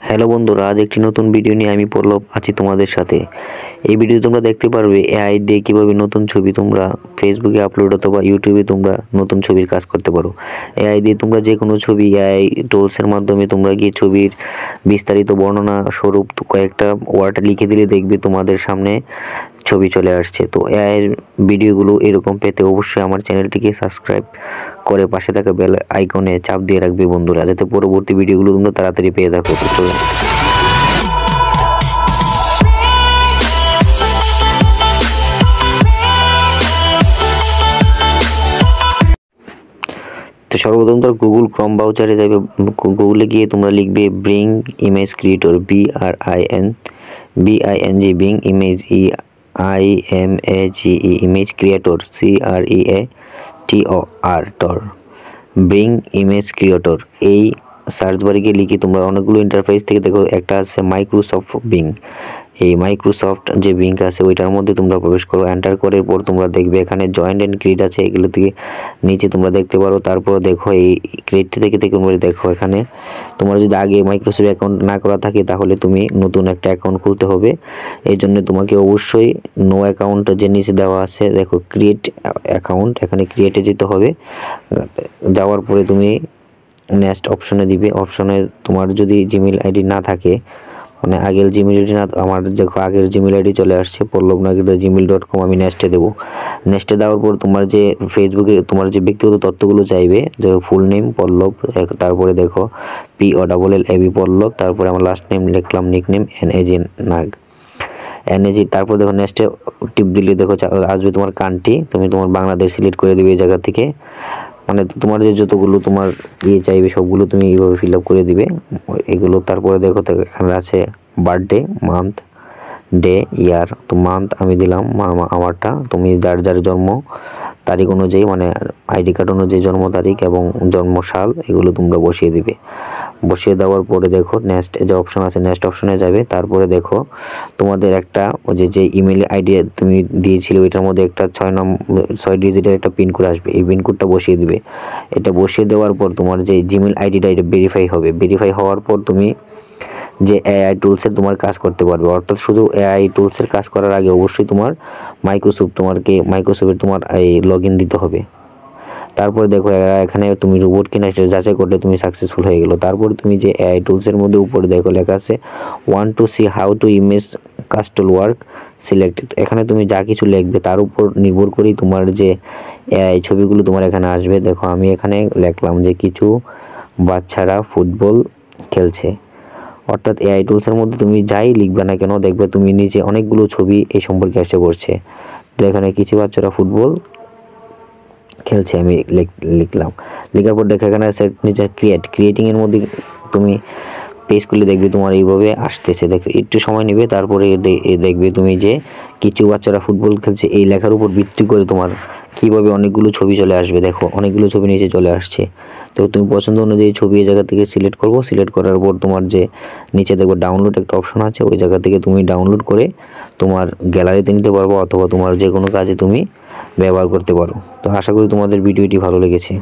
Hello বন্ধুরা, আজ একটি নতুন ভিডিও নিয়ে আমি পল্লব আছি তোমাদের সাথে। এই ভিডিও তোমরা দেখতে পারবে এআই দিয়ে কীভাবে নতুন ছবি তোমরা ফেসবুকে আপলোড অথবা ইউটিউবে তোমরা নতুন ছবির কাজ করতে পারো। এআই দিয়ে তোমরা যে কোনো ছবি এআই টুলসের মাধ্যমে তোমরা গিয়ে ছবির বিস্তারিত বর্ণনা স্বরূপ কয়েকটা ওয়ার্ড লিখে দিলে দেখবে তোমাদের সামনে ছবি চলে আসছে। তো এআইয়ের ভিডিওগুলো এরকম পেতে অবশ্যই আমার চ্যানেলটিকে সাবস্ক্রাইব করে পাশে থাকা বেল আইকনে চাপ দিয়ে রাখবে বন্ধুরা, যাতে পরবর্তী ভিডিওগুলো তোমরা তাড়াতাড়ি পেয়ে থাকো। তো সর্বপ্রথম তোমরা গুগল ক্রোম ব্রাউজারে যাবে, গুগলে গিয়ে তোমরা লিখবে bring image creator, BRING bring image IMAGE image creator CREATOR bring image creator. এই সার্চ বারে গিয়ে লিখে তোমরা অনেকগুলো ইন্টারফেস থেকে দেখো একটা আছে মাইক্রোসফট বিং। এই মাইক্রোসফট যে বিং আছে ওইটার মধ্যে তোমরা প্রবেশ করো। এন্টার করার পর তোমরা দেখবে এখানে জয়েন্ট অ্যান্ড ক্রিয়েট আছে, এগুলো থেকে নিচে তোমরা দেখতে পারো। তারপর দেখো এই ক্রিয়েট থেকে তোমরা দেখো এখানে তোমার যদি আগে মাইক্রোসফট অ্যাকাউন্ট না করা থাকে তাহলে তুমি নতুন একটা অ্যাকাউন্ট খুলতে হবে। এই জন্য তোমাকে অবশ্যই নো অ্যাকাউন্ট যে নিচে দেওয়া আছে দেখো ক্রিয়েট অ্যাকাউন্ট, এখানে ক্রিয়েটে যেতে হবে। যাওয়ার পরে তুমি নেক্সট অপশনে দিবে। অপশনে তোমার যদি জিমেইল আইডি না থাকে, মানে আগের জিমেইল আইডি না, আমার দেখো আগের জিমেইল আইডি চলে আসছে pallobnagar@gmail.com, আমি নেক্সটে দেবো। নেক্সটে দেওয়ার পর তোমার যে ফেসবুকে তোমার যে ব্যক্তিগত তথ্যগুলো চাইবে, যে ফুল নেম পল্লব, তারপরে দেখো POLLAB পল্লব, তারপরে আমার লাস্ট নেম লিখলাম, নিক নেম NAG নাগ NAG। তারপর দেখো নেক্সটে টিপ দিলে দেখো আসবে তোমার কান্ট্রি, তুমি তোমার বাংলাদেশ সিলেক্ট করে দিবে এই জায়গা থেকে। মানে তোমার যে যতগুলো তোমার চাইবে সবগুলো তুমি এইভাবে ফিল আপ করে দিবে এগুলো। তারপরে দেখো এখানে আছে বার্থডে, মান্থ, ডে, ইয়ার। তো মান্থ আমি দিলাম আমারটা, তুমি যার যার জন্ম তারিখ অনুযায়ী, মানে আইডি কার্ড অনুযায়ী জন্ম তারিখ এবং জন্ম সাল এগুলো তোমরা বসিয়ে দিবে। বসিয়ে দেওয়ার পরে দেখো নেক্সট যে অপশন আছে নেক্সট অপশনে যাবে। তারপরে দেখো তোমাদের একটা যে ইমেল আইডি তুমি দিয়েছিলে ওইটার মধ্যে একটা 6 ডিজিটের একটা পিনকোড আসবে, এই পিনকোডটা বসিয়ে দিবে। এটা বসিয়ে দেওয়ার পর তোমার যে জিমেল আইডিটা এটা ভেরিফাই হবে। ভেরিফাই হওয়ার পর তুমি যে এআই টুলসের তোমার কাজ করতে পারবে। অর্থাৎ শুধু এআই টুলসের কাজ করার আগে অবশ্যই তোমার মাইক্রোসফটের তোমার এই লগ ইন দিতে হবে। তারপরে দেখো এখানে তুমি রোবট কিনা সেটা যাচাই করলে তুমি সাকসেসফুল হয়ে গেলো। তারপরে তুমি যে এআই টুলসের মধ্যে উপরে দেখো লেখা আছে want to see how to image castle work select. এখানে তুমি যা কিছু লিখবে তার উপর নির্ভর করেই তোমার যে এআই ছবিগুলো তোমার এখানে আসবে। দেখো আমি এখানে লিখলাম যে কিছু বাচ্চারা ফুটবল খেলছে। অর্থাৎ এআই টুলসের মধ্যে তুমি যাই লিখবে না কেন দেখবে তুমি নিচে অনেকগুলো ছবি এই সম্পর্কে এসে পড়ছে। তো এখানে কিছু বাচ্চারা ফুটবল খেলছে আমি লিখলাম। লেখার পর দেখো এখানে আছে নিচে ক্রিয়েটিংয়ের মধ্যে তুমি পেজ করলে দেখবে তোমার এইভাবে আসতেছে। দেখো একটু সময় নেবে, তারপরে দেখবে তুমি যে কিছু বাচ্চারা ফুটবল খেলছে এই লেখার উপর ভিত্তি করে তোমার কীভাবে অনেকগুলো ছবি চলে আসবে। দেখো অনেকগুলো ছবি নিচে চলে আসছে। তো তুমি পছন্দ অনুযায়ী ছবি এই জায়গা থেকে সিলেক্ট করবো। সিলেক্ট করার পর তোমার যে নিচে দেখো ডাউনলোড একটা অপশন আছে, ওই জায়গা থেকে তুমি ডাউনলোড করে তোমার গ্যালারিতে নিতে পারবো অথবা তোমার যে কোনো কাজে তুমি ব্যবহার করতে পারো। তো আশা করি তোমাদের ভিডিওটি ভালো লেগেছে।